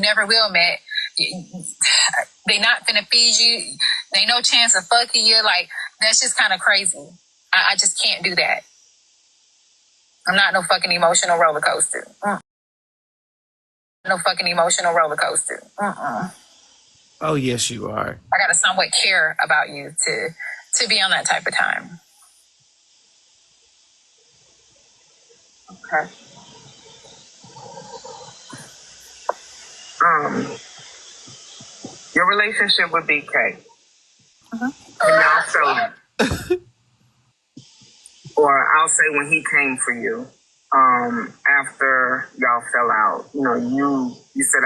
never will met. They not finna feed you. They no chance of fucking you. Like, that's just kind of crazy. I just can't do that. I'm not no fucking emotional roller coaster. No fucking emotional roller coaster. Oh, yes, you are. I gotta somewhat care about you to be on that type of time. Okay. Your relationship with BK. And or I'll say when he came for you, after y'all fell out, you said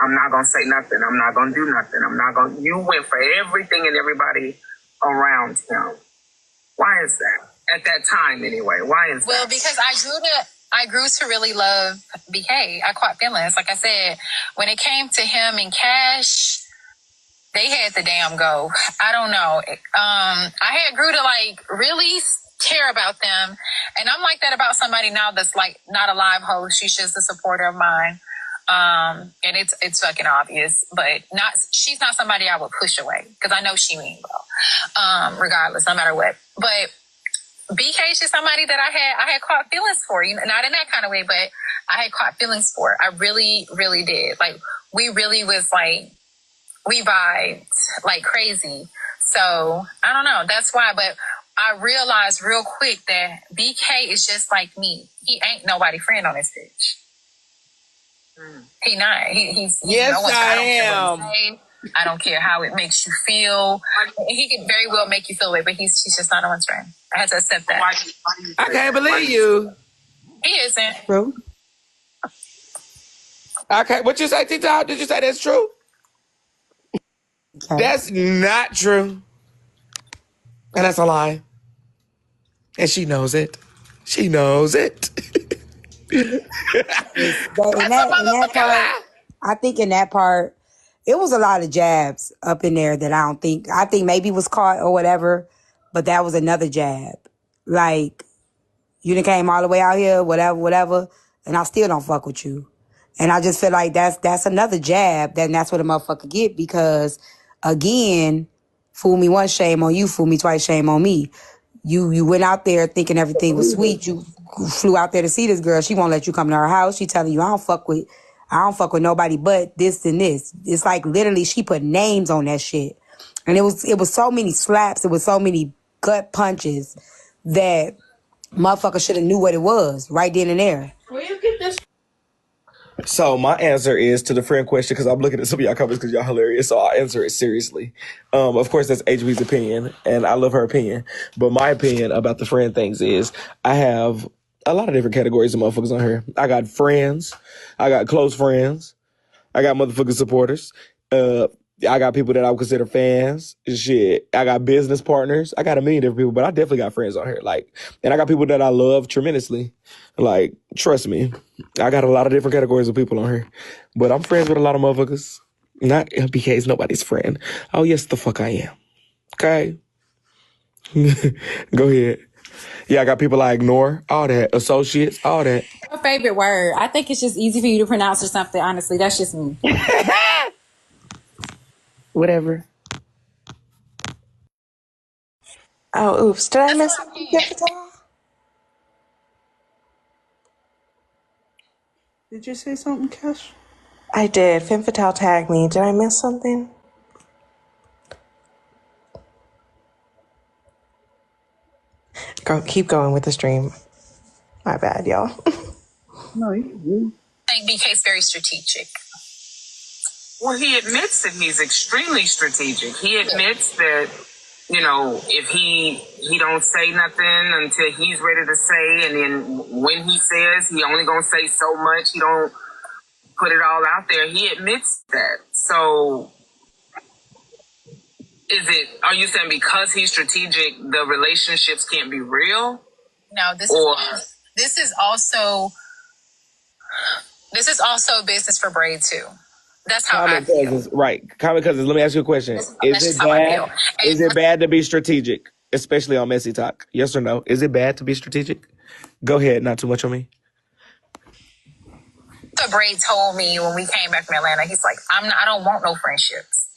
I'm not gonna say nothing. I'm not gonna do nothing. You went for everything and everybody around him. Why is that? At that time, anyway. Why is that? Well, because I grew to really love BK. I caught feelings. Like I said, when it came to him and Cash, they had to damn go. I don't know. I had grew to like really care about them. And I'm like that about somebody now that's like not a live host. She's just a supporter of mine. And it's fucking obvious, but she's not somebody I would push away because I know she mean well, regardless, no matter what. But BK is just somebody that I had caught feelings for, not in that kind of way, but I had caught feelings for. I really, really did. Like, we really was like, we vibed like crazy. So I don't know. That's why, but I realized real quick that BK is just like me. He ain't nobody friend on this bitch. He not. He's yes, no one's, I don't am. I don't care how it makes you feel. He can very well make you feel it, but he's just not one's friend. I had to accept that. I can't believe you. He isn't. True. Okay, what you say, TikTok? Did you say that's true? Okay. That's not true. And that's a lie. And she knows it. She knows it. in that part, I think in that part, it was a lot of jabs up in there that I think maybe was caught or whatever, but that was another jab. Like, you done came all the way out here, whatever, and I still don't fuck with you. And I just feel like that's another jab, then that's what a motherfucker get because, again, fool me once, shame on you, fool me twice, shame on me. You went out there thinking everything was sweet. You flew out there to see this girl. She won't let you come to her house. She telling you, I don't fuck with nobody but this and this. It's like literally she put names on that shit. And it was so many slaps. It was so many gut punches that motherfucker should have knew what it was right then and there. Where you get this? So my answer is to the friend question, because I'm looking at some of y'all comments because y'all hilarious. So I'll answer it seriously. Of course, that's HB's opinion, and I love her opinion. But my opinion about the friend things is I have a lot of different categories of motherfuckers on here. I got friends. I got close friends. I got motherfucking supporters. I got people that I would consider fans. Shit. I got business partners. I got a million different people, but I definitely got friends on here. Like, and I got people that I love tremendously. Like, trust me. I got a lot of different categories of people on here. But I'm friends with a lot of motherfuckers. Not BK's nobody's friend. Oh, yes, the fuck I am. Okay? Go ahead. Yeah, I got people I ignore. All that. Associates. All that. Your favorite word. I think it's just easy for you to pronounce or something, honestly. That's just me. Whatever. Oh, oops. Did I miss something? Did you say something, Cash? I did. Femme Fatale tagged me. Did I miss something? Go, keep going with the stream. My bad, y'all. No, you. I think BK's very strategic. Well, he admits that he's extremely strategic. He admits that, if he don't say nothing until he's ready to say, and then when he says, he only gonna say so much. He don't put it all out there. He admits that. So, are you saying because he's strategic, the relationships can't be real? No, this is also business for Braid too. That's how I feel. Cousins, right. Common Cousins, let me ask you a question. Is it bad to be strategic, especially on Messytok? Yes or no? Is it bad to be strategic? Go ahead, not too much on me. So Braid told me when we came back from Atlanta, he's like, I don't want no friendships.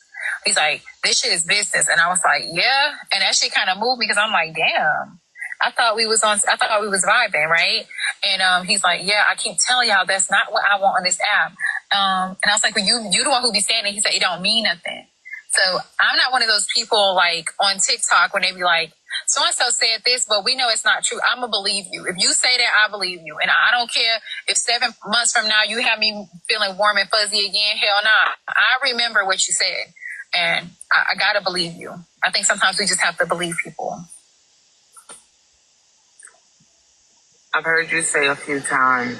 He's like, this shit is business. And I was like, yeah. And that shit kind of moved me because I'm like, damn. I thought we was vibing, right? And he's like, yeah, I keep telling y'all that's not what I want on this app. And I was like, well, you the one who be saying it. He said, it don't mean nothing. So I'm not one of those people like on TikTok when they be like, so-and-so said this, but we know it's not true. I'm going to believe you. If you say that, I believe you. And I don't care if 7 months from now you have me feeling warm and fuzzy again. Hell nah. I remember what you said. And I got to believe you. I think sometimes we just have to believe people. I've heard you say a few times,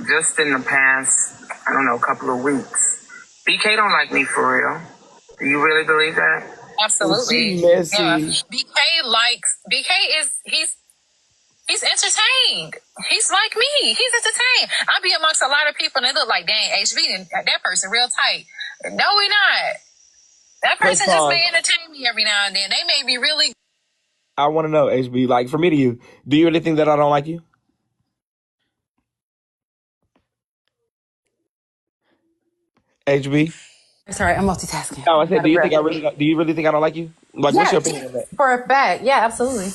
just in the past, I don't know, couple of weeks, BK don't like me for real. Do you really believe that? Absolutely. Messy. Yeah. He's entertained. He's like me. He's entertained. I'll be amongst a lot of people and they look like, dang, HB, and that person real tight. No, we not. That person just may entertain me every now and then. They may be really. I want to know, HB, like for me to you, do you really think that I don't like you? HB? Sorry, I'm multitasking. No, I said, do you really think I don't like you? Like, what's your opinion on that? For a fact, yeah, absolutely.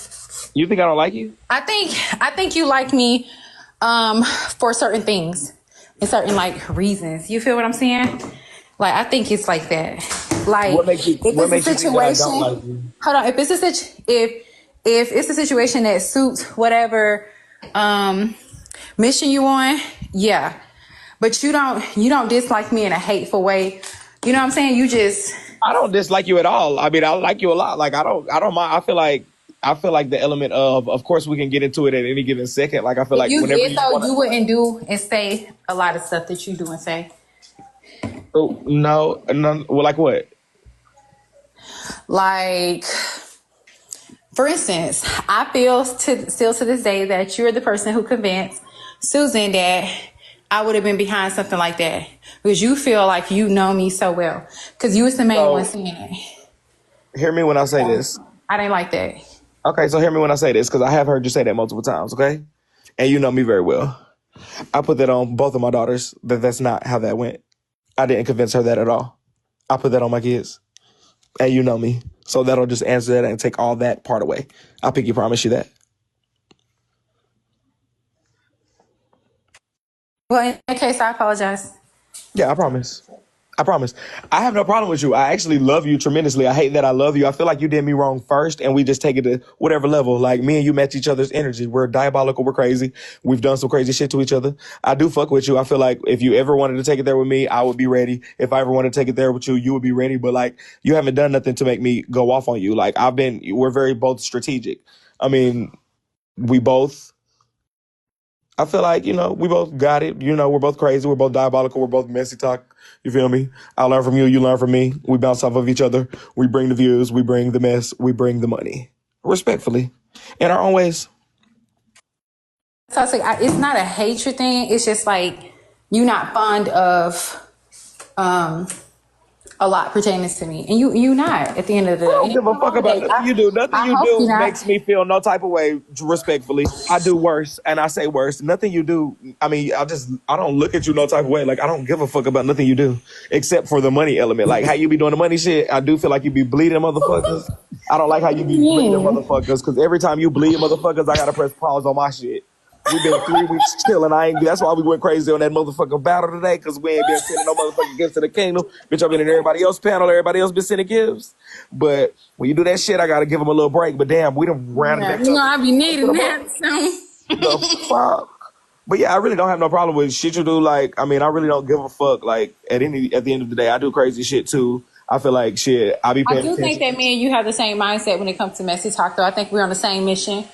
You think I don't like you? I think you like me for certain things and certain like reasons. You feel what I'm saying? Like I think it's like that. Like what makes you think that I don't like you? Hold on, if it's a situation that suits whatever mission you on, yeah. But you don't dislike me in a hateful way. You know what I'm saying? I don't dislike you at all. I mean, I like you a lot. Like I don't mind. I feel like the element of course we can get into it at any given second. Like I feel like whenever you wouldn't do and say a lot of stuff that you do and say. Oh, no. Well, like what? Like, for instance, I feel still to this day that you're the person who convinced Susan that I would have been behind something like that because you feel like you know me so well because you was the main one saying it. Hear me when I say this. I didn't like that. Okay, so hear me when I say this because I have heard you say that multiple times, okay? And you know me very well. I put that on both of my daughters that's not how that went. I didn't convince her that at all. I put that on my kids. And you know me. So that'll just answer that and take all that part away. I pinky promise you that. Well, in that case, I apologize. Yeah, I promise. I have no problem with you. I actually love you tremendously. I hate that I love you. I feel like you did me wrong first and we just take it to whatever level. Like me and you match each other's energy. We're diabolical. We're crazy. We've done some crazy shit to each other. I do fuck with you. I feel like if you ever wanted to take it there with me, I would be ready. If I ever wanted to take it there with you, you would be ready. But like, you haven't done nothing to make me go off on you. Like we're very both strategic. I mean, I feel like, we both got it. We're both crazy. We're both diabolical. We're both Messytok. You feel me? I learn from you. You learn from me. We bounce off of each other. We bring the views. We bring the mess. We bring the money. Respectfully. In our own ways. So it's not a hatred thing. It's just like you're not fond of a lot pertaining to me. And you not at the end of the day. I don't give a fuck about nothing you do. Nothing you do makes me feel no type of way, respectfully. I do worse, and I say worse. Nothing you do, I mean, I don't look at you no type of way. Like, I don't give a fuck about nothing you do, except for the money element. Like, how you be doing the money shit, I do feel like you be bleeding motherfuckers. I don't like how you be bleeding motherfuckers, because every time you bleed motherfuckers, I gotta press pause on my shit. We've been 3 weeks chilling. That's why we went crazy on that motherfucking battle today, because we ain't been sending no motherfucking gifts to the kingdom. Bitch, I've been in everybody else's panel. Everybody else been sending gifts. But when you do that shit, I gotta give them a little break. But damn, we done rounded that up. I be needing that, so. The fuck? But yeah, I really don't have no problem with shit you do. Like, I mean, I really don't give a fuck. Like, at the end of the day, I do crazy shit too. I feel like shit. I do think that me and you have the same mindset when it comes to Messytok, though. I think we're on the same mission.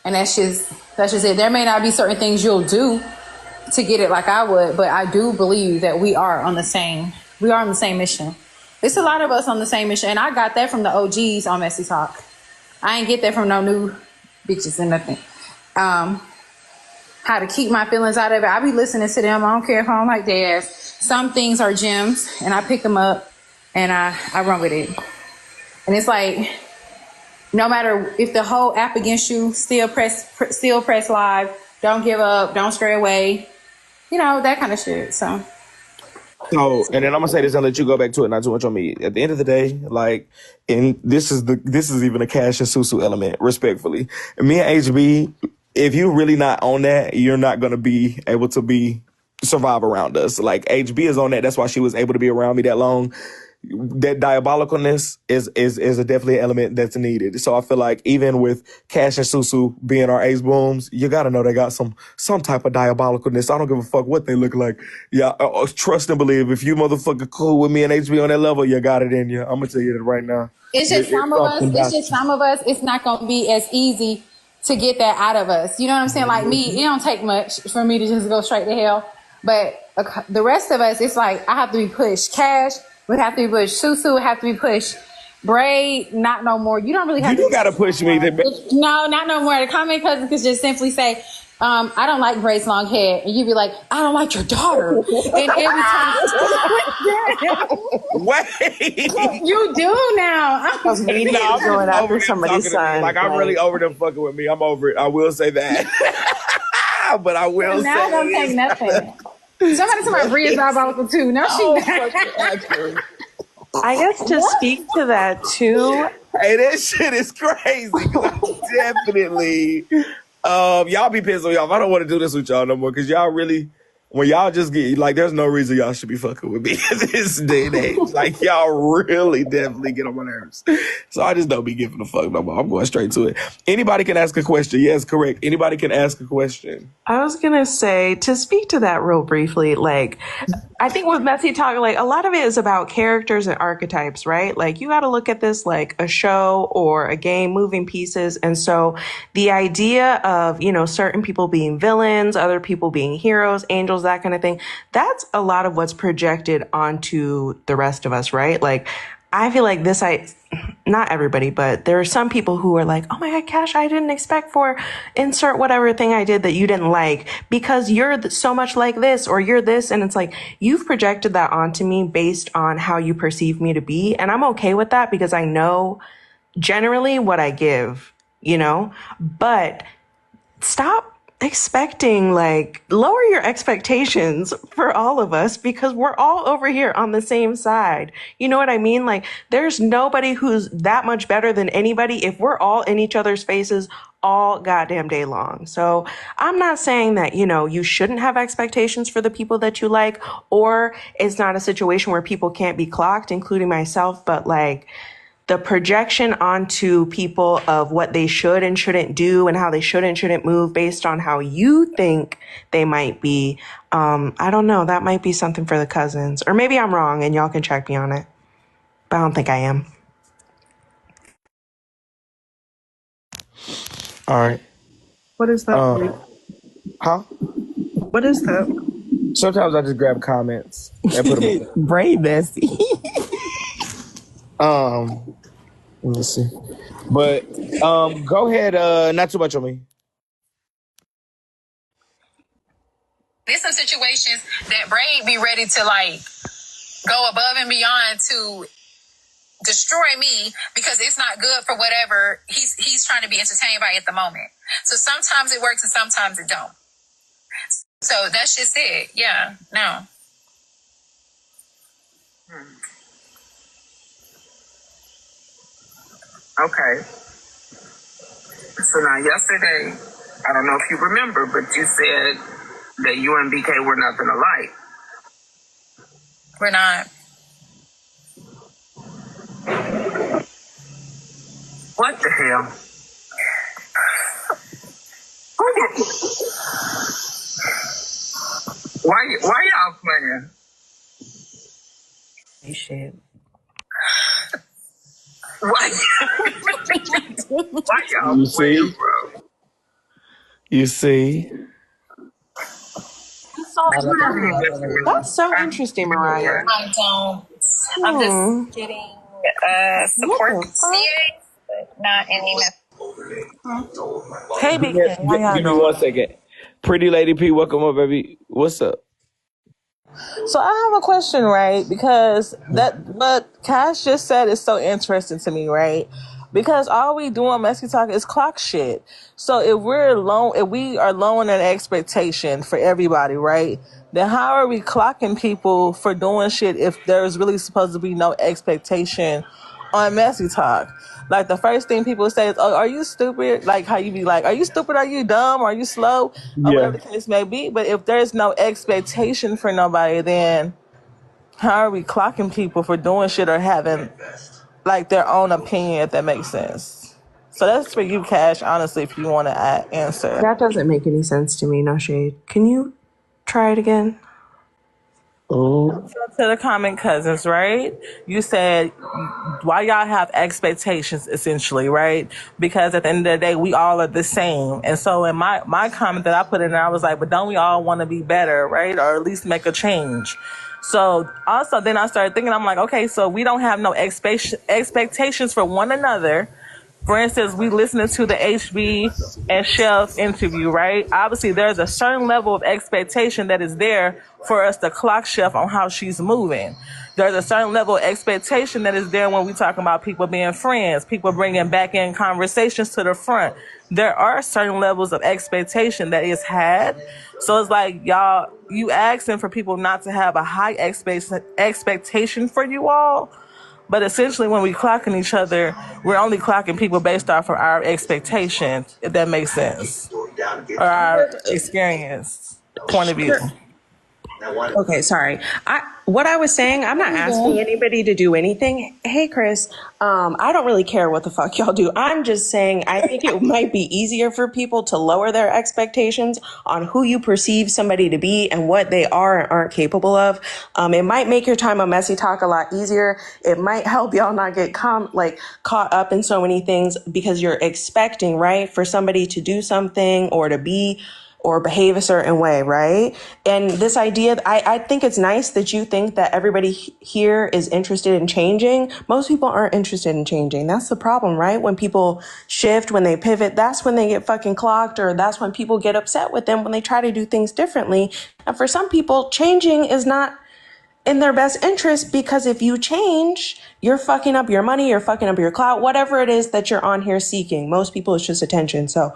And that's just it. There may not be certain things you'll do to get it like I would, but I do believe that we are on the same mission. It's a lot of us on the same mission, and I got that from the OGs on Messytok. I ain't get that from no new bitches and nothing. How to keep my feelings out of it. I be listening to them. I don't care if I don't like their ass. Some things are gems, and I pick them up, and I run with it. And it's like, no matter if the whole app against you, still press live. Don't give up. Don't stray away. that kind of shit. So So, and then I'm gonna say this and let you go back to it, not too much on me. At the end of the day, like, and this is even a Cash and Susu element, respectfully. Me and HB, if you're really not on that, you're not gonna be able to survive around us. Like HB is on that. That's why she was able to be around me that long. That diabolicalness is a definitely an element that's needed. So I feel like even with Cash and Susu being our ace booms, you gotta know they got some type of diabolicalness. I don't give a fuck what they look like. Yeah, trust and believe. If you motherfucker cool with me and HB on that level, you got it in you. I'm gonna tell you that right now. it's just some of us. It's just some of us. It's not gonna be as easy to get that out of us. You know what I'm saying? Like me, it don't take much for me to just go straight to hell. But the rest of us, it's like I have to be pushed. Cash would have to be pushed. Susu would have to be pushed. Braid, not no more. You don't really have to. You gotta push me. No, not no more. The comment cousin could just simply say, I don't like Braid's long hair. And you'd be like, I don't like your daughter. And every time. Wait. You do now. Because me going after somebody's son. Like, I'm really over them fucking with me. I'm over it. I will say that. But I will now say don't take nothing. Somebody told my Brie is diabolical too. No, she not. I guess to speak to that too. Hey, that shit is crazy. Definitely. Y'all be pissed on y'all. I don't want to do this with y'all no more because y'all really, when y'all just get, like, there's no reason y'all should be fucking with me in this day and age. Like, y'all really definitely get on my nerves. So I just don't be giving a fuck no more. I'm going straight to it. Anybody can ask a question. Yes, correct. Anybody can ask a question. I was going to say, to speak to that real briefly, like, I think with Messytok, like, a lot of it is about characters and archetypes, right? Like, you got to look at this like a show or a game, moving pieces. And so the idea of, certain people being villains, other people being heroes, angels, that kind of thing, that's a lot of what's projected onto the rest of us, right? Like, I feel like not everybody, but there are some people who are like, oh my God, Cash, I didn't expect for insert whatever thing I did that you didn't like because you're so much like this or you're this. And it's like, you've projected that onto me based on how you perceive me to be. And I'm okay with that because I know generally what I give, but stop expecting, like, lower your expectations for all of us because we're all over here on the same side. You know what I mean? Like, there's nobody who's that much better than anybody if we're all in each other's faces all goddamn day long. So I'm not saying that, you shouldn't have expectations for the people that you like, or it's not a situation where people can't be clocked, including myself, but like, the projection onto people of what they should and shouldn't do and how they should and shouldn't move based on how you think they might be. I don't know. That might be something for the cousins. Or maybe I'm wrong and y'all can check me on it. But I don't think I am. All right. What is that? Huh? What is that? Sometimes I just grab comments and put them Braid messy. Let me see. But go ahead, not too much on me. There's some situations that Braid be ready to like go above and beyond to destroy me because it's not good for whatever he's trying to be entertained by at the moment. So sometimes it works and sometimes it don't. So that's just it. Yeah, no. Okay. So now yesterday, I don't know if you remember, but you said that you and BK were nothing alike. We're not. What the hell? Why y'all playing? Shit. Why y'all playing, bro? You see? That's so interesting, Mariah. I don't. I'm just getting support CA, but not any Hey, Big K. How y'all Give me doing? 1 second. Pretty Lady P, welcome up, baby. What's up? So I have a question, right? Because what Cash just said is so interesting to me, right? Because all we do on Messytok is clock shit. So if we are lowering an expectation for everybody, right? then how are we clocking people for doing shit if there's really supposed to be no expectation on Messy Talk? Like, the first thing people say is, "Oh, are you stupid?" Like, how you be like, "Are you stupid? Are you dumb? Are you slow?" Or Yeah. whatever the case may be. But if there's no expectation for nobody, then how are we clocking people for doing shit or having like their own opinion, if that makes sense? So that's for you, Cash, honestly, if you want to answer. That doesn't make any sense to me, no shade. Can you try it again? Oh. To the comment cousins, right? You said why y'all have expectations, essentially, right? Because at the end of the day, we all are the same. And so in my comment that I put in there, I was like, but don't we all want to be better, right? Or at least make a change. So also then I started thinking, I'm like, okay, so we don't have no expectations for one another. For instance, we listening to the HB and Chef interview, right? Obviously, there's a certain level of expectation that is there for us to clock Chef on how she's moving. There's a certain level of expectation that is there when we talk about people being friends, people bringing back in conversations to the front. There are certain levels of expectation that is had. So it's like, y'all, you asking for people not to have a high expectation for you all. But essentially, when we clocking each other, we're only clocking people based off of our expectations, if that makes sense, or our experience point of view. Okay, sorry. What I was saying, I'm not asking anybody to do anything. Hey, Chris, I don't really care what the fuck y'all do. I'm just saying I think it might be easier for people to lower their expectations on who you perceive somebody to be and what they are and aren't capable of. It might make your time on Messy Talk a lot easier. It might help y'all not get caught up in so many things because you're expecting, right, for somebody to do something or to be or behave a certain way, right? And this idea, I think it's nice that you think that everybody here is interested in changing. Most people aren't interested in changing. That's the problem, right? When people shift, when they pivot, that's when they get fucking clocked, or that's when people get upset with them when they try to do things differently. And for some people, changing is not in their best interest, because if you change, you're fucking up your money, you're fucking up your clout, whatever it is that you're on here seeking. Most people, it's just attention. So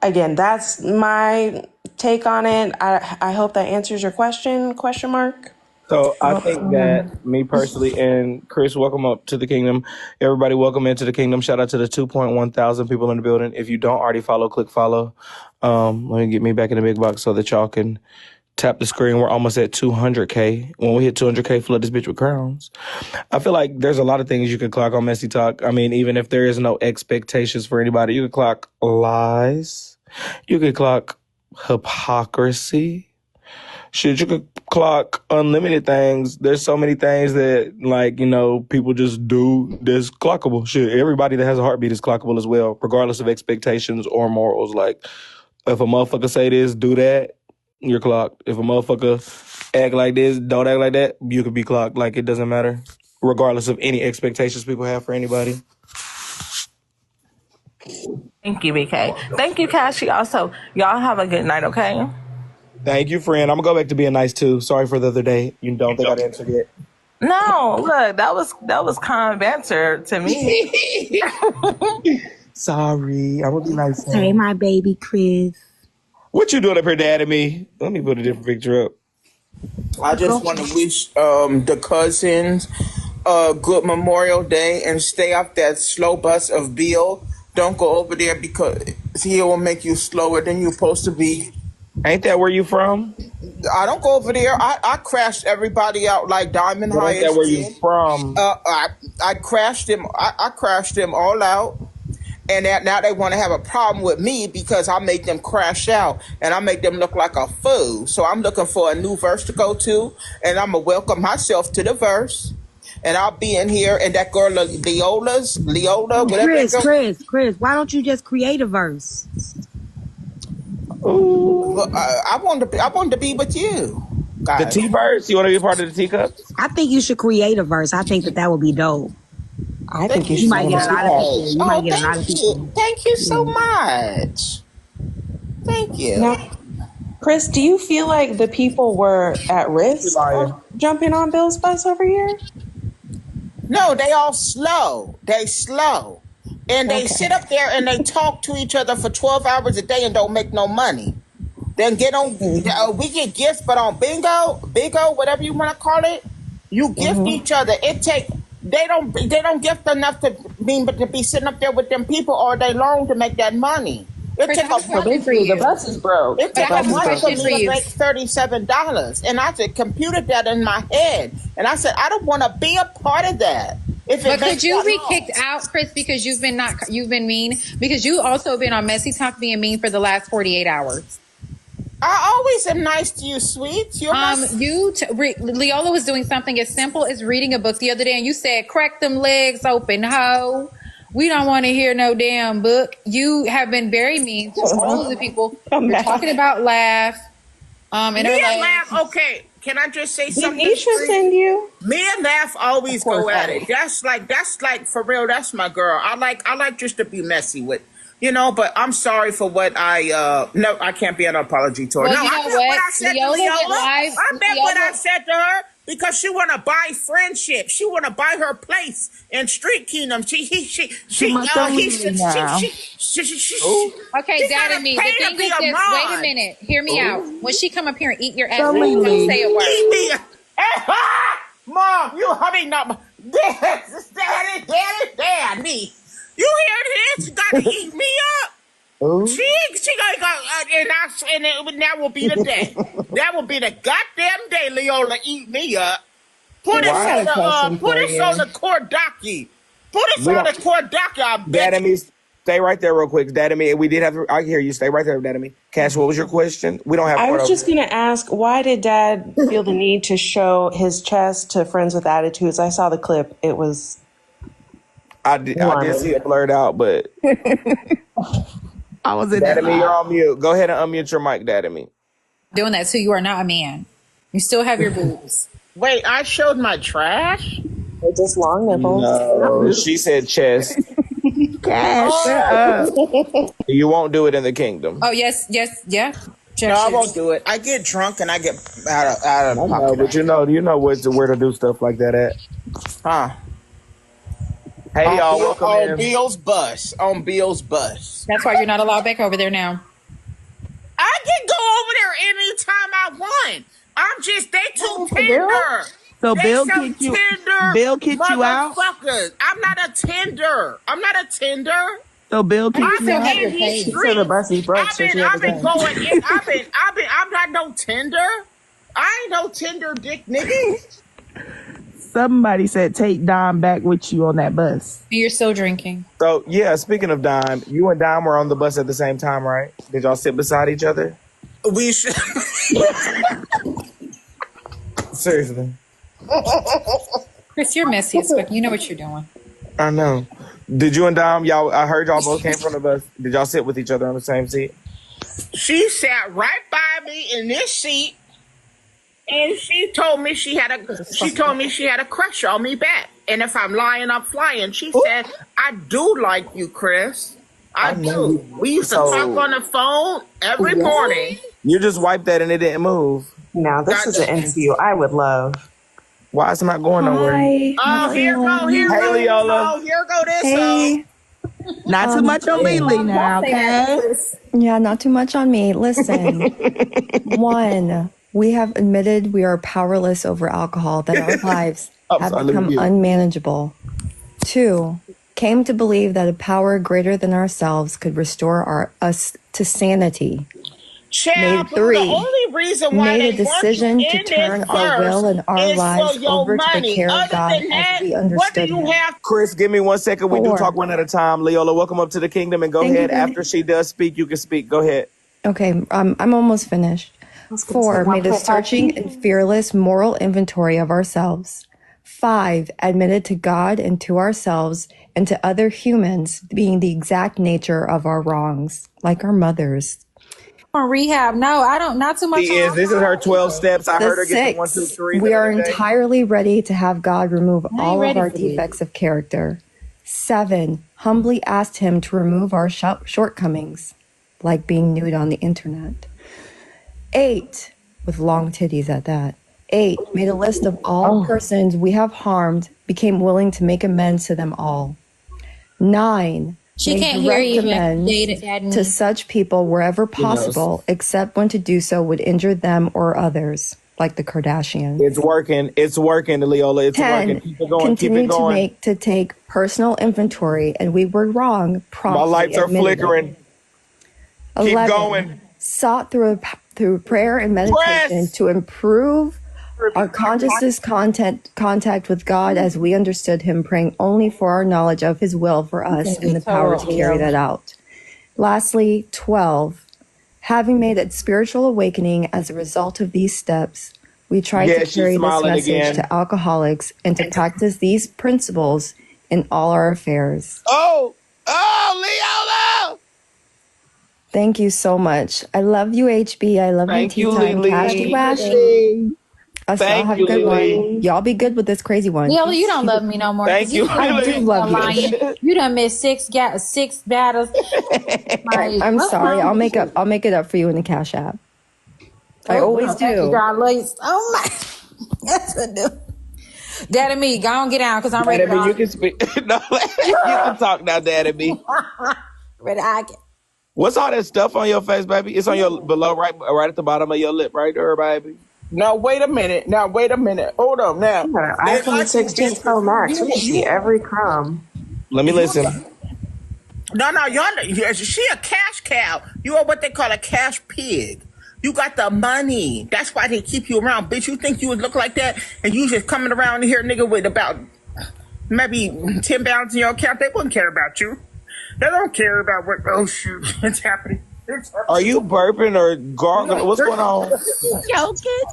again, that's my take on it. I hope that answers your question, question mark. So I think that me personally and Chris, welcome up to the kingdom. Everybody, welcome into the kingdom. Shout out to the 2.1 thousand people in the building. If you don't already follow, click follow. Let me get me back in the big box so that y'all can tap the screen. We're almost at 200K. When we hit 200K, flood this bitch with crowns. I feel like there's a lot of things you can clock on Messy Talk. I mean, even if there is no expectations for anybody, you can clock lies. You can clock hypocrisy. Shit, you could clock unlimited things. There's so many things that, like, you know, people just do that's clockable. Shit, everybody that has a heartbeat is clockable as well, regardless of expectations or morals. Like, if a motherfucker say this, do that, you're clocked. If a motherfucker act like this, don't act like that, you could be clocked. Like, it doesn't matter, regardless of any expectations people have for anybody. Thank you, BK. Thank you, Cassie. Also, y'all have a good night, okay? Thank you, friend. I'm gonna go back to being nice too. Sorry for the other day. You don't think I didn't forget? No, look, that was kind banter to me. Sorry, I'm gonna be nice. Hey, my baby Chris. What you doing up here, Dad, and me? Let me put a different picture up. I just want to wish the cousins a good Memorial Day and stay off that slow bus of Bill. Don't go over there because he will make you slower than you're supposed to be. Ain't that where you from? I don't go over there. I crashed everybody out like Diamond High. Ain't that where you from? I crashed them. I crashed them all out. And now they want to have a problem with me because I make them crash out and I make them look like a fool. So I'm looking for a new verse to go to, and I'm going to welcome myself to the verse. And I'll be in here, and that girl, Leola, whatever. Chris, why don't you just create a verse? Well, I wanted to be with you, guys. The T verse? You want to be a part of the teacups? I think you should create a verse. I think that would be dope. I think you might get a lot of people. You might get a lot of people. Thank you so much. Thank you. Now, Chris, do you feel like the people were at risk of jumping on Bill's bus over here? No, they all slow. They slow. And they sit up there and they talk to each other for 12 hours a day and don't make no money. then get on. We get gifts, but on bingo, whatever you want to call it, you gift each other. They don't gift enough to be sitting up there with them people all day long to make that money. It Chris, take I have a question for you. The bus is broke. It But I took a have a month for question me for to you. make $37, and I just computed that in my head, and I said I don't want to be a part of that. But could you be kicked out, Chris, because you've been mean? Because you also been on Messytok being mean for the last 48 hours. I always am nice to you, sweet. Leola was doing something as simple as reading a book the other day, and you said, "Crack them legs open, ho." We don't want to hear no damn book. You have been very mean to all of the people. You're talking about Laugh. And Me and Laugh, okay. Can I just say something? Did Isha send you? Me and Laugh always go at it. That's like for real. That's my girl. I like just to be messy with, But I'm sorry for what no, I can't be an apology to her. Well, no, you know I meant what I said Leola to Leola. went live. I meant what I said to her because she want to buy friendship. She want to buy her place in Street Kingdom. Okay, Dad and me. The thing is this. Wait a minute. Hear me out. When she come up here and eat your ass, Don't say a word. Eat me. Mom, Daddy. You hear this? You gotta eat me up. She gonna go, and that will be the day. That will be the goddamn day Leola eat me up. Put us on the Kordaki. Put us on the Kordaki, I bet. Daddy, stay right there real quick. Daddy, we did have to, I hear you. Stay right there, Daddy. Cash, what was your question? We don't have. I was just gonna ask, why did Dad feel the need to show his chest to Friends with Attitudes? I saw the clip. It was. I did see it blurred out, but. I was in Daddy, you're on mute. Go ahead and unmute your mic, Daddy. Doing that too. You are not a man. You still have your boobs. Wait, I showed my trash? They're just long nipples. No, she said chest. Cash. You won't do it in the kingdom. Oh, yes, yeah. No, I won't do it. I get drunk and I get out of pocket. But you know where to do stuff like that at. Huh? Hey, y'all, welcome in. On Bill's bus. That's why you're not allowed back over there now. I can go over there anytime I want. They too tender. So they Bill so kicked you. tender Bill kicked you out. Motherfuckers. I'm not a tender. So Bill kicked you out. In these streets. The bus is broke, I've been going in. I'm not no tender. I ain't no tender dick nigga. Somebody said take Dime back with you on that bus. You're still drinking. So, yeah, speaking of Dime, you and Dime were on the bus at the same time, right? Did y'all sit beside each other? We should. Seriously. Chris, you're messy as fuck. You know what you're doing. I know. Did you and Dime, I heard y'all both came from the bus. Did y'all sit with each other on the same seat? She sat right by me in this seat. And she told me she had a crush on me back. And if I'm lying, I'm flying. She said, I do like you, Chris. I do. We used to talk on the phone every morning. You just wiped that and it didn't move. Now, this is an interview I would love. Why is it not going nowhere? Oh, here go Leola. Here go this. Hey. Not too much on Lily now, okay? Yeah, not too much on me. Listen, one, we have admitted we are powerless over alcohol, that our lives have become unmanageable. Two, came to believe that a power greater than ourselves could restore us to sanity. Child, Made three, the only reason why made a decision to turn our will and our lives over to the care of God as we understood Him. Chris, give me 1 second. We do talk one at a time. Leola, welcome up to the kingdom, and go ahead. After she does speak, you can speak. Go ahead. Okay, I'm almost finished. 4, made a searching and fearless moral inventory of ourselves. 5, admitted to God and to ourselves and to other humans being the exact nature of our wrongs, like our mothers. On rehab. No, I don't. Not too much. This is her 12 steps. I heard her get 1, 2, 3. We are entirely ready to have God remove all of our defects of character. 7, humbly asked Him to remove our shortcomings, like being nude on the internet. 8, with long titties at that. 8, made a list of all persons we have harmed, became willing to make amends to them all. 9, She may can't hear direct you. amends to such people wherever possible, except when to do so would injure them or others, like the Kardashians. It's working. It's working, Leola. It's 10, working. Keep it going. Continue Keep it going. to take personal inventory, and we were wrong. Promptly My lights are flickering. 11, keep going. Sought through prayer and meditation to improve our consciousness contact with God as we understood Him, praying only for our knowledge of His will for us and the power to carry that out. Lastly, 12, having made a spiritual awakening as a result of these steps, we try to carry this message to alcoholics and to practice these principles in all our affairs. Oh, Leola! Thank you so much. I love you, HB. I love you, Tea Time. Cashy Washy. Have a good one. Y'all be good with this crazy one. Leola, you don't love me no more. Thank you. I do love you. You done missed six battles. I'm sorry. I'll make it up for you in the Cash App. I always do. You, oh my. That's what I do. Daddy me, go on get down because I'm ready. Daddy me, you can speak. No, you can talk now, Daddy me. Ready, I can. What's all that stuff on your face, baby? It's on your below, right at the bottom of your lip, right there, baby. Now wait a minute. Hold on. Now, iPhone 16 Pro Max. We see every crumb. Let me listen. No, she a cash cow. You are what they call a cash pig. You got the money. That's why they keep you around, bitch. You think you would look like that, and you just coming around here, nigga, with about maybe 10 pounds in your account? They wouldn't care about you. They don't care about what. Oh shoot, it's happening. Are you burping or gargling? What's going on? Joking.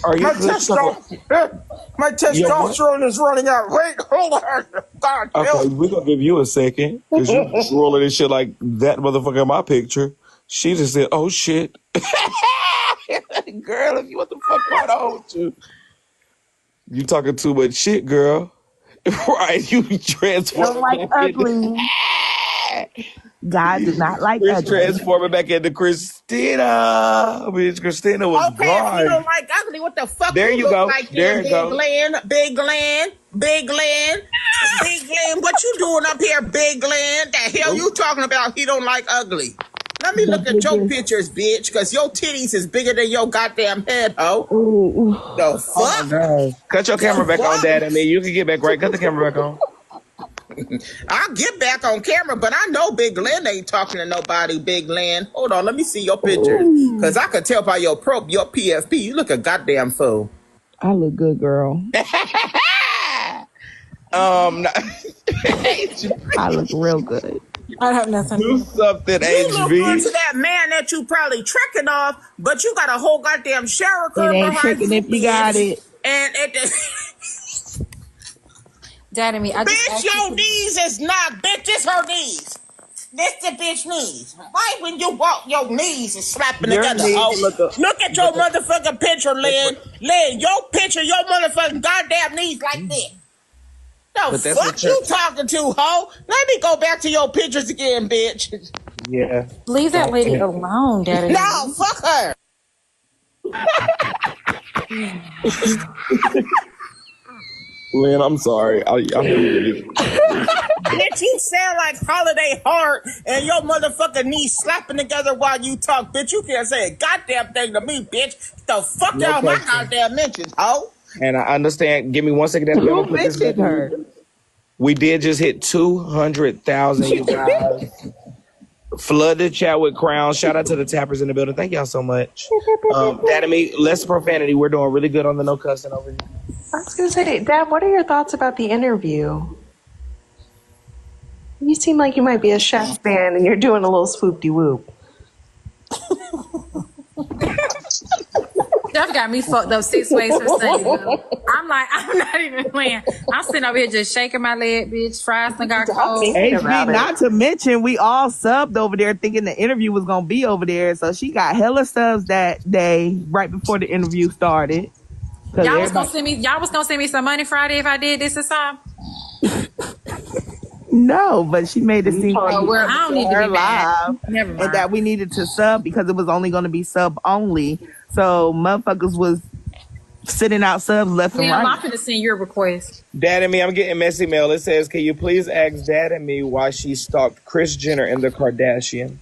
Are you my testosterone is running out. Wait, hold on. God, okay, we're gonna give you a second because you rolling this shit like that motherfucker in my picture. She just said, "Oh shit, girl, if you what the fuck going on with you? You talking too much shit, girl." Right? You transform. Don't like ugly. God does not like ugly. Transforming back into Christina. Bitch, Christina was okay, gone. If you don't like ugly, what the fuck there you go. Like there you go. Big Glenn. What you doing up here, Big Glenn? The hell you talking about? He don't like ugly. Let me look at your pictures, bitch, because your titties is bigger than your goddamn head, ho. Ooh. The fuck? Oh, cut your camera back on, Dad. I mean, you can get back right. Cut the camera back on. I'll get back on camera, but I know Big Glenn ain't talking to nobody, Big Glenn. Hold on, let me see your pictures. Because I could tell by your PFP, you look a goddamn fool. I look good, girl. I look real good. I have nothing. Do something, HB. You look good to that man that you probably tricking off, but you got a whole goddamn shower curve behind you. It ain't tricking if you got it. And Daddy me, bitch, your knees is not, bitch, it's her knees. This the bitch knees. Why when you walk, your knees is slapping together? Look at your motherfucking picture, Lynn. Lynn, your picture, your motherfucking goddamn knees like this. The fuck you talking to, ho? Let me go back to your pictures again, bitch. Yeah. Leave that lady alone, Daddy. No, fuck her. Lynn, I'm sorry. Bitch, you sound like Holiday Heart and your motherfucking knees slapping together while you talk, bitch. You can't say a goddamn thing to me, bitch. The fuck out my goddamn mentions, ho? And I understand. Give me 1 second. Who mentioned her? We did just hit 200,000, you guys. Flood the chat with crowns. Shout out to the tappers in the building. Thank y'all so much. Dad, me, less profanity. We're doing really good on the no cussing over here. I was going to say, Dad, what are your thoughts about the interview? You seem like you might be a chef fan and you're doing a little swoop-de-whoop. Jeff got me fucked up 6 ways for saying. I'm like, I'm not even playing. I'm sitting over here just shaking my leg, bitch. Fries done got cold. HB, not to mention, we all subbed over there thinking the interview was going to be over there. So she got hella subs that day right before the interview started. Y'all was gonna send me some money Friday if I did this or something? No, but she made it seem like I don't need to be live. Never mind. And that we needed to sub because it was only going to be sub only. So motherfuckers was sending out subs left and Liam, I'm right. finna send your request. Dad and me, I'm getting messy mail. It says, can you please ask Dad and me why she stalked Kris Jenner and the Kardashian?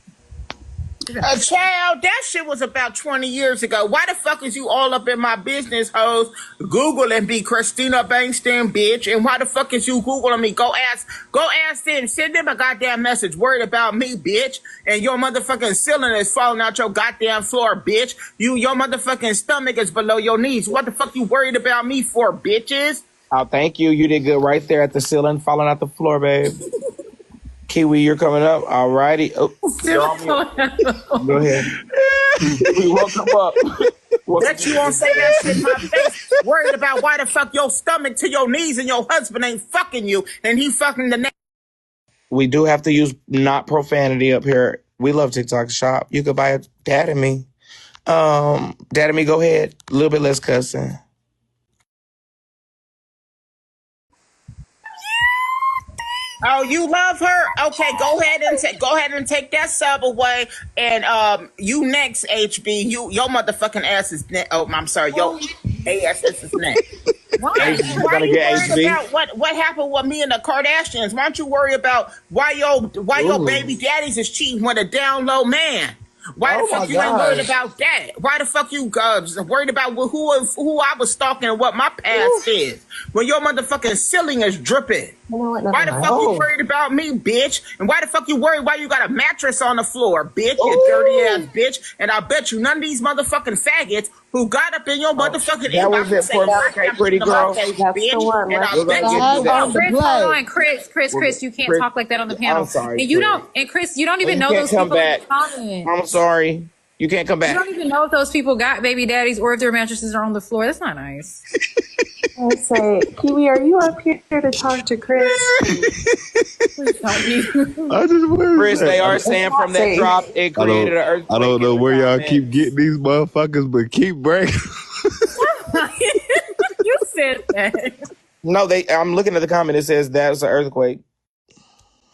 Child, that shit was about 20 years ago. Why the fuck is you all up in my business, hoes? Google and be Christina Bankston, bitch. And why the fuck is you Googling me? Go ask them. Send them a goddamn message. Worried about me, bitch. And your motherfucking ceiling is falling out your goddamn floor, bitch. Your motherfucking stomach is below your knees. What the fuck you worried about me for, bitches? Oh, thank you. You did good right there at the ceiling, falling out the floor, babe. Kiwi, you're coming up. All righty. Oh, go ahead. Kiwi, welcome up. Bet you won't say that shit in my face. Worried about why the fuck your stomach to your knees and your husband ain't fucking you and he fucking the next. We do have to use not profanity up here. We love TikTok Shop. You could buy a Dad and me. Dad and me, go ahead. A little bit less cussing. Oh, you love her? Okay, go ahead and take that sub away. And you next, HB. Your motherfucking ass is next. Oh, I'm sorry. Your ass is next. Why are you worried about what happened with me and the Kardashians? Why don't you worry about why your baby daddies is cheating with a down low man? Why the fuck you ain't worried about that? Why the fuck you worried about who I was stalking and what my past is? When your motherfucking ceiling is dripping. Why the fuck you worried about me, bitch? And why the fuck you worried why you got a mattress on the floor, bitch? You dirty ass bitch. And I bet you none of these motherfucking faggots who got up in your motherfucking that was it for okay, pretty girl. Bitch. And I bet Chris, hold on, Chris, you can't talk like that on the panel. I'm sorry, and you don't, and Chris, you don't even know those come people. Back. I'm sorry. You can't come back. You don't even know if those people got baby daddies or if their mattresses are on the floor. That's not nice. I say, Kiwi, are you up here to talk to Chris? Please help me. Chris, they are saying from that drop, it created an earthquake. I don't know where y'all keep getting these motherfuckers, but keep breaking. You said that. No, I'm looking at the comment. It says that's an earthquake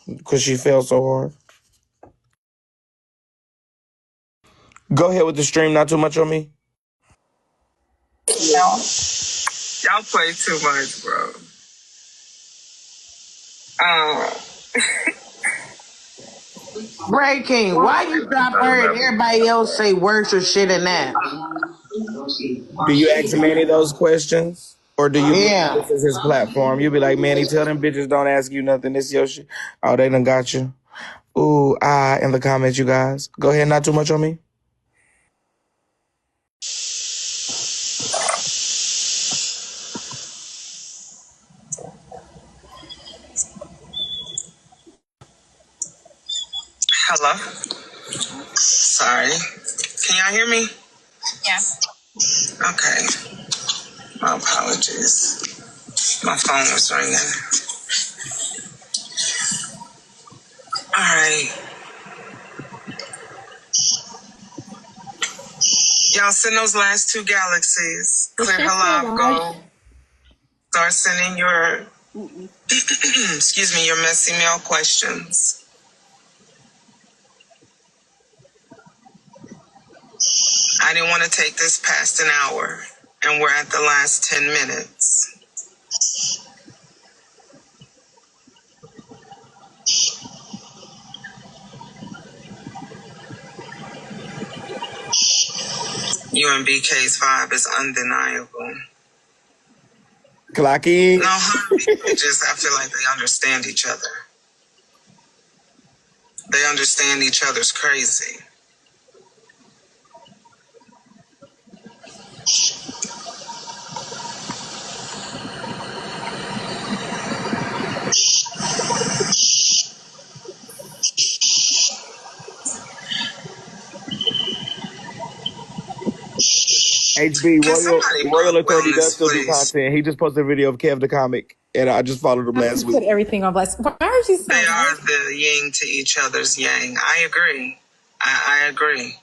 because she fell so hard. Go ahead with the stream. Not too much on me. No. Y'all play too much, bro. Breaking. Why you drop her and everybody else say worse or shit than that? Do you ask Manny those questions? Or do you this is his platform? You be like, Manny, tell them bitches don't ask you nothing. This your shit. Oh, they done got you. Ooh, in the comments, you guys. Go ahead, not too much on me. Hello? Sorry. Can y'all hear me? Yes. Okay. My apologies. My phone was ringing. All right. Y'all send those last two galaxies. Clear her love. Go. Start sending your, excuse me, your messy mail questions. I didn't want to take this past an hour, and we're at the last 10 minutes. You and BK's vibe is undeniable. Clocky. No, just I feel like they understand each other. They understand each other's crazy. HB, Royal Authority does still do content. He just posted a video of Kev the comic, and I just followed him last week. Put everything on blast. Why are you saying They are the yin to each other's yang. I agree. I agree.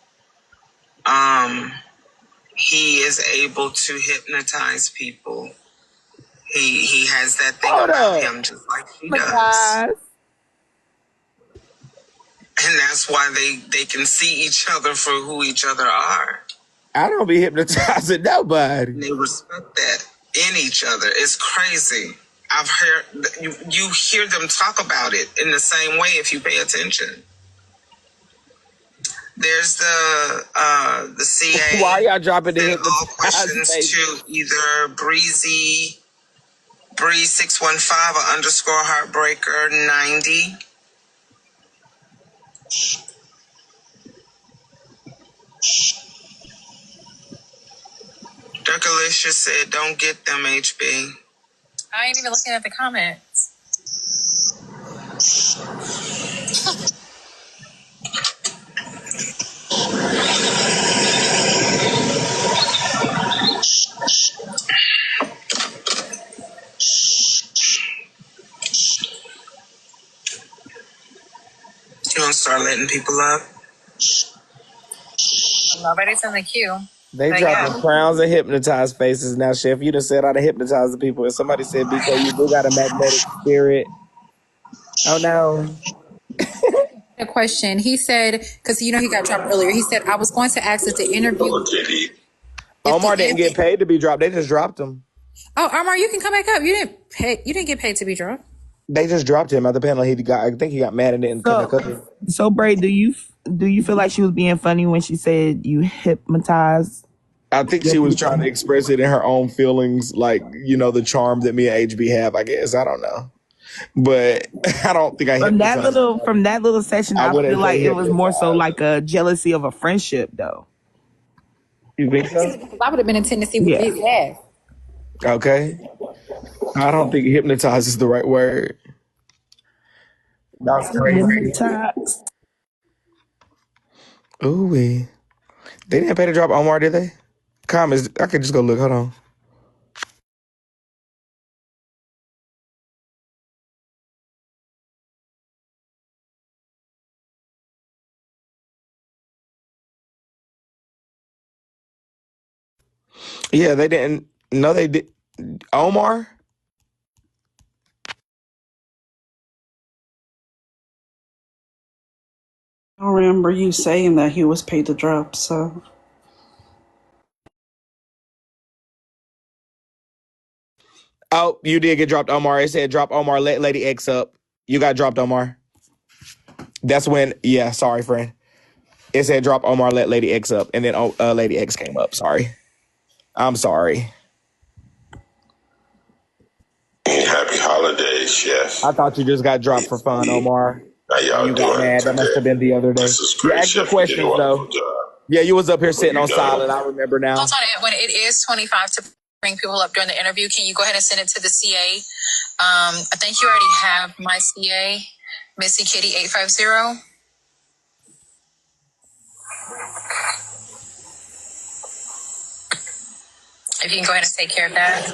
He is able to hypnotize people. He has that thing about him, just like she does. And that's why they can see each other for who each other are. I don't be hypnotizing nobody. They respect that in each other. It's crazy. I've heard you hear them talk about it in the same way if you pay attention. There's the CA. Why y'all dropping the Send all hypnotized questions face? to either Bree615 or _heartbreaker90. Dirkalicious said, "Don't get them, HB." I ain't even looking at the comments. You gonna start letting people up? Nobody's in the queue. They But dropping yeah. crowns of hypnotized faces now, Chef. You done said how to hypnotize the people, and somebody said, "BK, you do got a magnetic spirit." Oh no. A question. He said, because he got dropped earlier. He said, I was going to ask at the interview. Omar didn't get paid to be dropped. They just dropped him. Oh, Omar, you can come back up. You didn't get paid to be dropped. They just dropped him at the panel. I think he got mad and didn't couldn't cook it. So, Braid, do you feel like she was being funny when she said you hypnotized? I think she was trying to express it in her own feelings, like, the charm that me and HB have, I guess. I don't know. But I don't think I from that little session, I feel like it was more so like a jealousy of a friendship, though. You think so? I would have been in Tennessee with his ass. Okay. I don't think hypnotize is the right word. That's crazy. Hypnotize. Ooh, they didn't pay to drop Omar, did they? Comments. I could just go look. Hold on. Yeah, they didn't. No, they did. Omar? I don't remember you saying that he was paid to drop, so. Oh, you did get dropped, Omar. It said drop Omar, let Lady X up. You got dropped, Omar. That's when, sorry, friend. It said drop Omar, let Lady X up. And then Lady X came up. Sorry. I'm sorry. Happy holidays, Chef. I thought you just got dropped for fun, Omar. How y'all you doing got mad. today? That must have been the other day. This is great, Extra Chef. questions, though. Yeah, you was up here sitting on silent. I remember now. Hold on. When it is 25 to bring people up during the interview, can you go ahead and send it to the CA? I think you already have my CA, Missy Kitty 850. If you can go ahead and take care of that.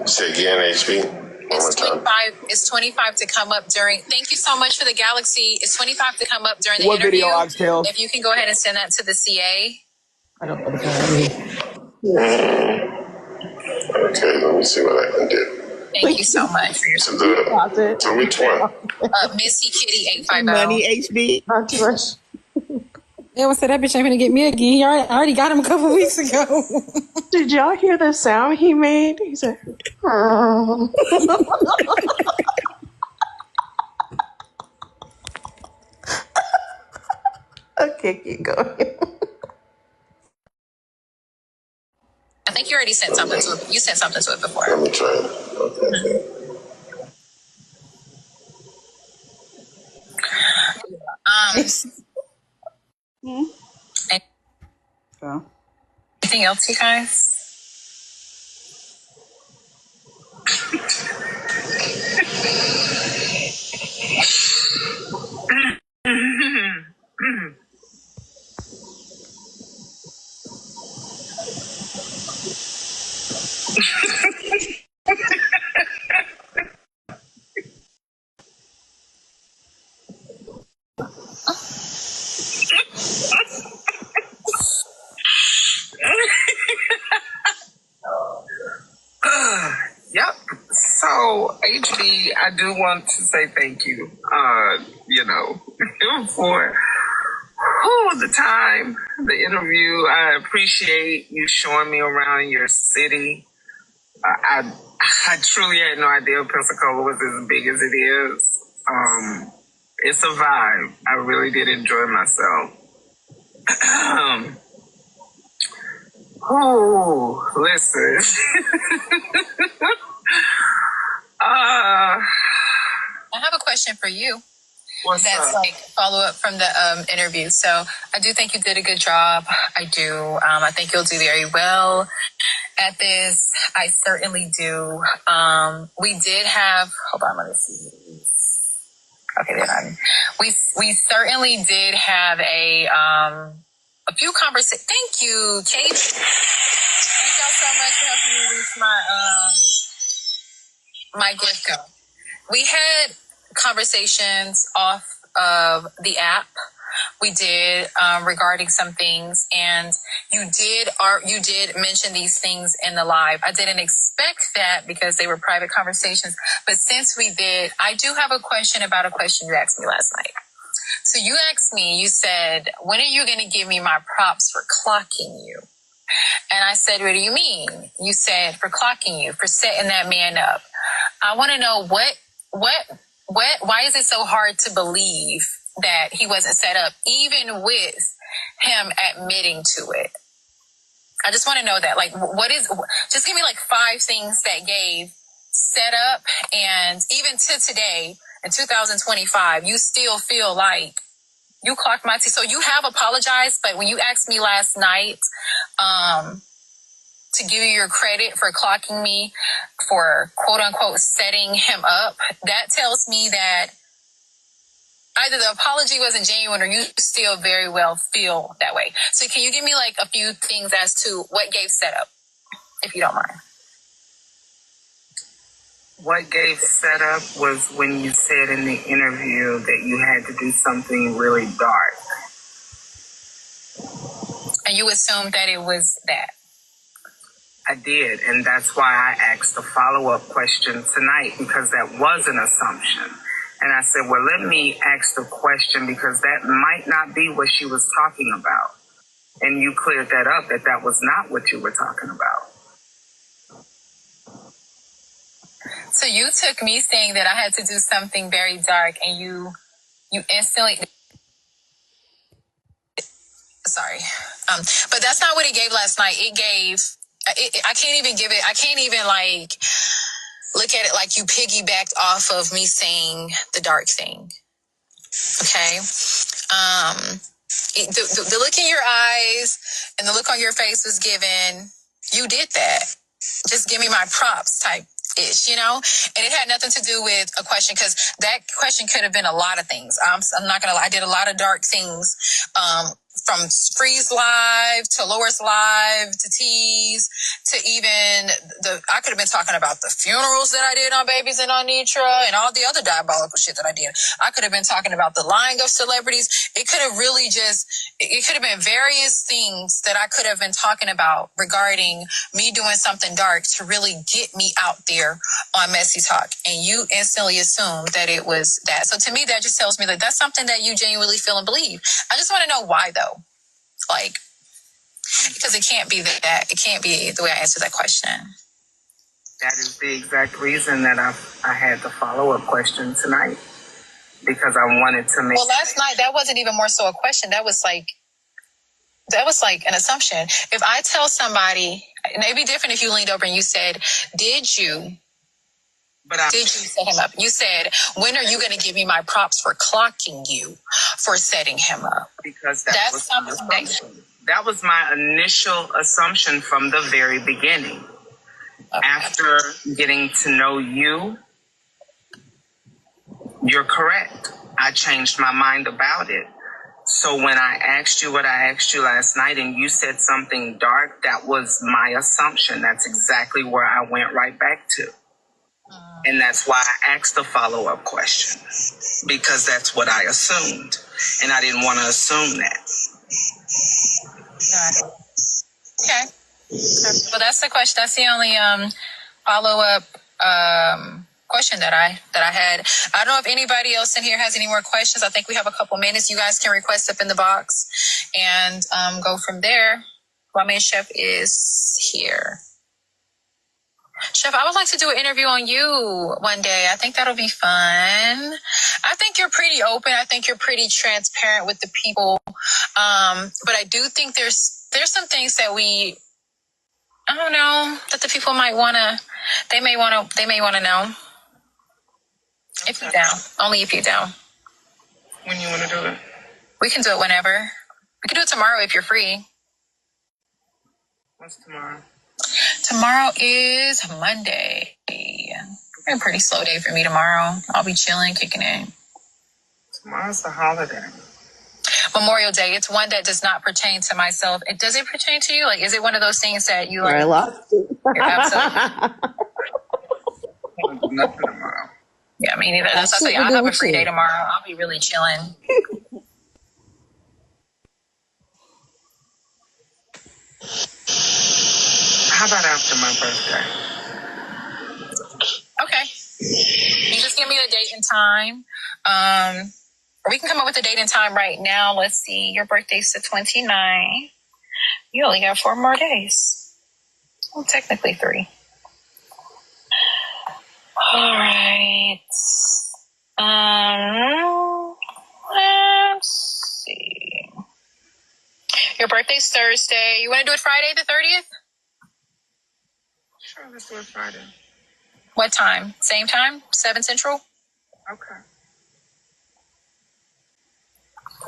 Say again, HB. It's 25 to come up during. Thank you so much for the Galaxy. It's 25 to come up during the what interview. Video, Oxtail? If you can go ahead and send that to the CA. I don't know. Okay, let me see what I can do. Thank you so much for your support. To which one? Missy Kitty 850. Money, HB. Not too much. They always said that bitch ain't gonna get me again. I already got him a couple weeks ago. Did y'all hear the sound he made? He said, okay, keep going. I think you already sent something to it. You sent something to it before. Let me try it. Okay. Anything else, you guys? Yep. So, HB, I do want to say thank you, for the time, the interview. I appreciate you showing me around your city. I truly had no idea Pensacola was as big as it is. It's a vibe. I really did enjoy myself. Listen. I have a question for you. That's like follow up from the interview. So I do think you did a good job. I do. I think you'll do very well at this. I certainly do. We did have. Hold on, let me see. Okay, then we certainly did have a few conversations. Thank you, Kate. Thank y'all so much for helping me reach my gift code. We had conversations off of the app. We did regarding some things, and you did mention these things in the live. I didn't expect that because they were private conversations, but since we did, I do have a question about a question you asked me last night. So you asked me, you said, when are you going to give me my props for clocking you? And I said, what do you mean? You said for clocking you, for setting that man up. I want to know why is it so hard to believe that he wasn't set up, even with him admitting to it? I just want to know that, like, just give me like 5 things that gave set up, and even to today in 2025, you still feel like you clocked my T. So you have apologized, but when you asked me last night, to give you your credit for clocking me for quote unquote setting him up, that tells me that either the apology wasn't genuine or you still very well feel that way. So can you give me like a few things as to what gave setup, if you don't mind? What gave setup was when you said in the interview that you had to do something really dark. And you assumed that it was that. I did, and that's why I asked a follow-up question tonight, because that was an assumption. And I said, well, let me ask the question because that might not be what she was talking about. And you cleared that up, that was not what you were talking about. So you took me saying that I had to do something very dark, and you instantly... Sorry. But that's not what it gave last night. It gave... I can't even give it... I can't even, like, look at it like you piggybacked off of me saying the dark thing. Okay? The look in your eyes and the look on your face was given, you did that. Just give me my props type ish, you know? And it had nothing to do with a question, because that question could have been a lot of things. I'm not gonna lie, I did a lot of dark things, from Freeze Live to Lower's Live to Tease to even I could have been talking about the funerals that I did on Babies and on Nitra and all the other diabolical shit that I did. I could have been talking about the lying of celebrities. It could have really it could have been various things that I could have been talking about regarding me doing something dark to really get me out there on Messytok. And you instantly assumed that it was that. So to me, that just tells me that that's something that you genuinely feel and believe. I just want to know why, though. Like, because it can't be that. It can't be the way I answered that question. That is the exact reason that I had the follow-up question tonight, because I wanted to make... Well, last night, that wasn't even more so a question. That was like an assumption. If I tell somebody, and it'd be different if you leaned over and you said, did you set him up? You said, when are you going to give me my props for clocking you for setting him up? Because that was my initial assumption from the very beginning. Okay. After getting to know you, you're correct. I changed my mind about it. So when I asked you what I asked you last night and you said something dark, that was my assumption. That's exactly where I went right back to. And that's why I asked the follow-up question, because that's what I assumed. And I didn't want to assume that. Got it. Okay. Well, that's the question. That's the only follow-up question that I had. I don't know if anybody else in here has any more questions. I think we have a couple minutes. You guys can request up in the box and go from there. My main chef is here. Chef, I would like to do an interview on you one day. I think that'll be fun. I think you're pretty open. I think you're pretty transparent with the people. But I do think there's some things that I don't know, that the people might they may want to know. If you're down. Only if you're down. When you want to do it? We can do it whenever. We can do it tomorrow if you're free. What's tomorrow? Tomorrow is Monday. It's a pretty slow day for me tomorrow. I'll be chilling, kicking it. Tomorrow's the holiday. Memorial Day. It's one that does not pertain to myself. Does it pertain to you? Like, is it one of those things that you like? I lost it. You're absolutely. I'm gonna do nothing tomorrow. Yeah, me neither. That's why I say I'll have a free day tomorrow. I'll be really chilling. How about after my birthday? Okay. You just give me a date and time. Or we can come up with a date and time right now. Let's see. Your birthday's the 29th. You only have 4 more days. Well, technically 3. All right. Let's see. Your birthday's Thursday. You want to do it Friday the 30th? Sure, let's do it Friday. What time? Same time? 7 Central? Okay.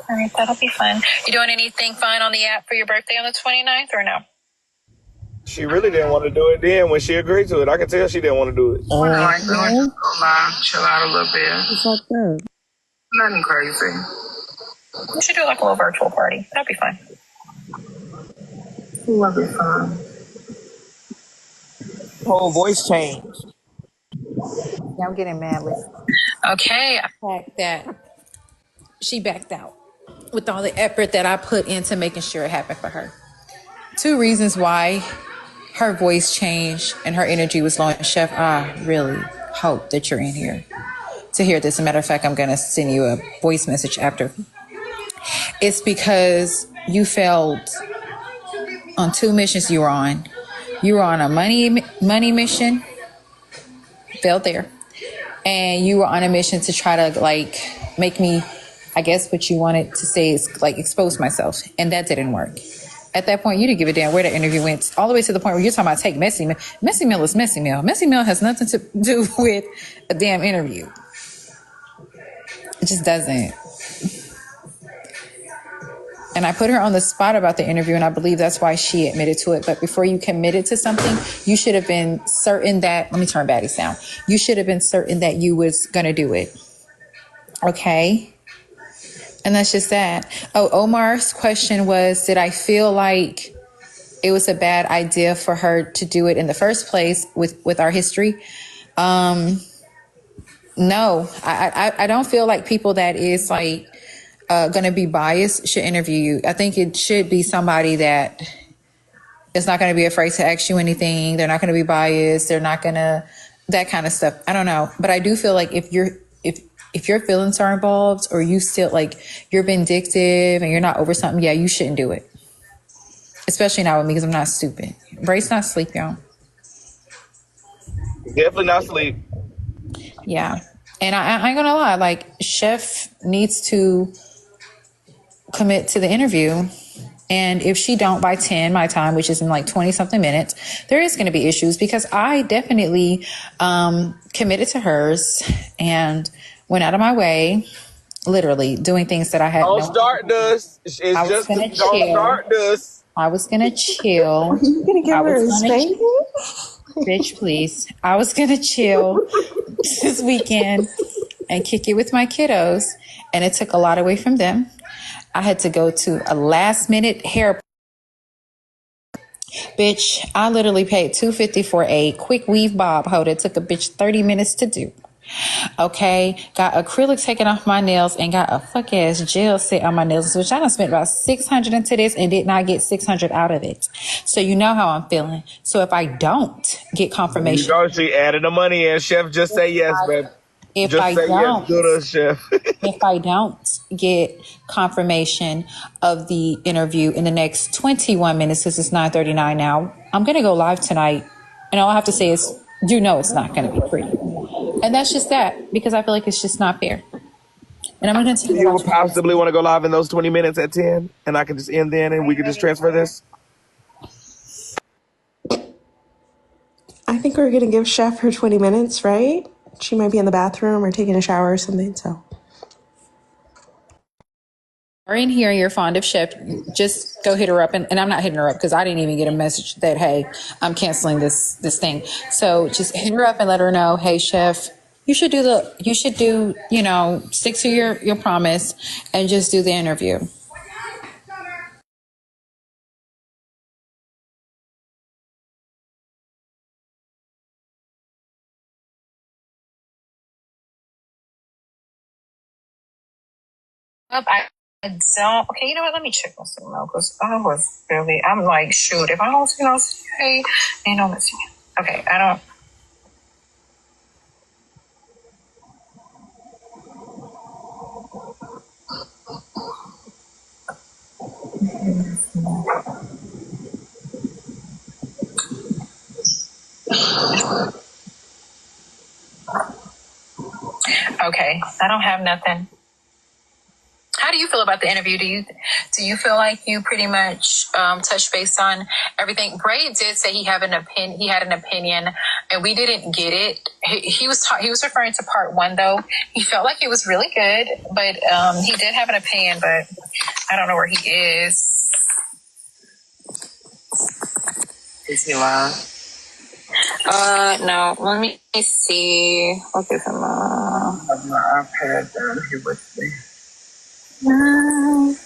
All right, that'll be fun. You doing anything fun on the app for your birthday on the 29th or no? She really didn't want to do it then when she agreed to it. I could tell she didn't want to do it. I like doing just go live, chill out a little bit. It's like that. Nothing crazy. We should do like a little virtual party. That'd be fun. That'd be fun. Whole voice changed. Now I'm getting mad with Okay. the fact that she backed out with all the effort that I put into making sure it happened for her. 2 reasons why her voice changed and her energy was low. And Chef, I really hope that you're in here to hear this. As a matter of fact, I'm going to send you a voice message after. It's because you failed on 2 missions you were on. You were on a money mission, failed there. And you were on a mission to try to like make me, I guess what you wanted to say is like expose myself. And that didn't work. At that point, you didn't give a damn where the interview went, all the way to the point where you're talking about take Messy Meal. Messy Meal is Messy Meal. Messy Meal has nothing to do with a damn interview. It just doesn't. And I put her on the spot about the interview, and I believe that's why she admitted to it. But before you committed to something, you should have been certain that, let me turn Baddies down. You should have been certain that you was going to do it. Okay? And that's just that. Oh, Omar's question was, did I feel like it was a bad idea for her to do it in the first place with our history? No, I don't feel like people that is like going to be biased should interview you. I think it should be somebody that is not going to be afraid to ask you anything. They're not going to be biased. They're not going to, that kind of stuff. I don't know. But I do feel like if your feelings are involved or you still like you're vindictive and you're not over something, yeah, you shouldn't do it. Especially not with me because I'm not stupid. Braid's not asleep, y'all. Definitely not sleep. Yeah. And I ain't gonna lie, like Chef needs to commit to the interview. And if she don't by 10 my time, which is in like 20 something minutes, there is going to be issues because I definitely committed to hers and went out of my way, literally doing things that I had. Don't start this. It's just don't start this. I was going to chill. You gonna give her a spanking? Bitch, please. I was going to chill this weekend and kick it with my kiddos. And it took a lot away from them. I had to go to a last minute hair. Bitch, I literally paid $250 for a quick weave bob hold. It took a bitch 30 minutes to do. Okay, got acrylic taken off my nails and got a fuck ass gel set on my nails, which I done spent about $600 into this and did not get $600 out of it. So you know how I'm feeling. So if I don't get confirmation, You go, she added the money in. Chef, just say yes, babe. if Just I say yes. don't, Do the chef. if I don't get confirmation of the interview in the next 21 minutes, because it's 9:39 now, I'm going to go live tonight. And all I have to say is, you know it's not going to be pretty. And that's just that, because I feel like it's just not fair. And I'm going to continue You would watching. possibly want to go live in those 20 minutes at 10, and I can just end then, and we can just transfer this. I think we're going to give Chef her 20 minutes, right? She might be in the bathroom or taking a shower or something, so. Are in here, you're fond of Chef, just go hit her up. And I'm not hitting her up because I didn't even get a message that, hey, I'm canceling this thing. So just hit her up and let her know, hey, Chef, you should do, you know, stick to your promise and just do the interview. I don't. Okay, you know what? Let me check my signal because I'm like, shoot, if I don't see no hey, ain't no missing. Okay, I don't. Okay, I don't have nothing. How do you feel about the interview? Do you feel like you pretty much touched base on everything? Braid did say he had an opinion, and we didn't get it. He was referring to part one though. He felt like it was really good, but he did have an opinion. But I don't know where he is. Is he live? No. Let me see. I'll give him I have my iPad down here with me. Oh,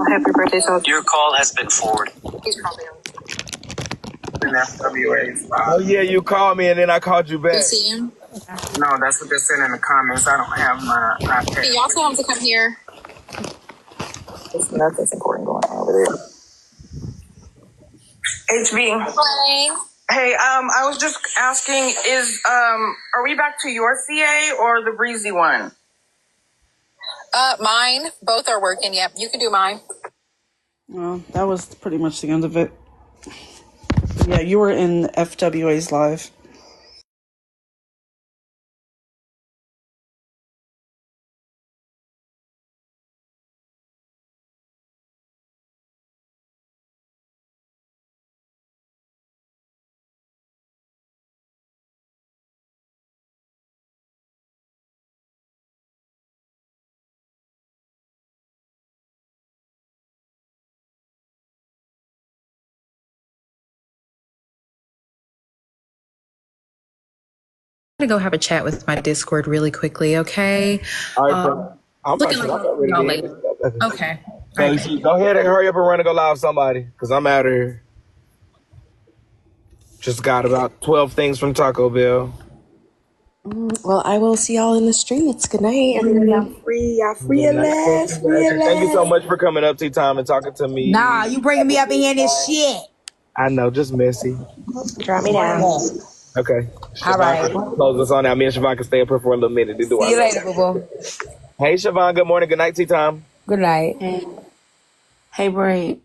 happy birthday, so your call has been forwarded. He's probably on. Oh, yeah, you called me, and then I called you back. You see him? No, that's what they're saying in the comments. I don't have my iPad. Can y'all tell him to come here? There's nothing's important going on over there. HB. Hi. Hey, I was just asking, are we back to your CA or the Breezy one? Mine. Both are working. Yep, you can do mine. Well, that was pretty much the end of it. Yeah, you were in FWA's live. I'm gonna go have a chat with my Discord really quickly, okay? All right, bro. I'm Looking like, like I'm ready y'all to later. Okay. So go ahead and hurry up and run and go live somebody, because I'm out of here. Just got about 12 things from Taco Bell. Well, I will see y'all in the streets. Good night, everybody. Y'all free at last. Thank you so much for coming up, T-Time, and talking to me. Nah, you bringing me up in here and this shit. I know, just messy. Drop me down. Okay. All right. Close us on now. Me and Siobhan can stay up here for a little minute. See you later, boo-boo. Hey, Siobhan. Good morning. Good night, T-Time. Good night. Hey, Braid.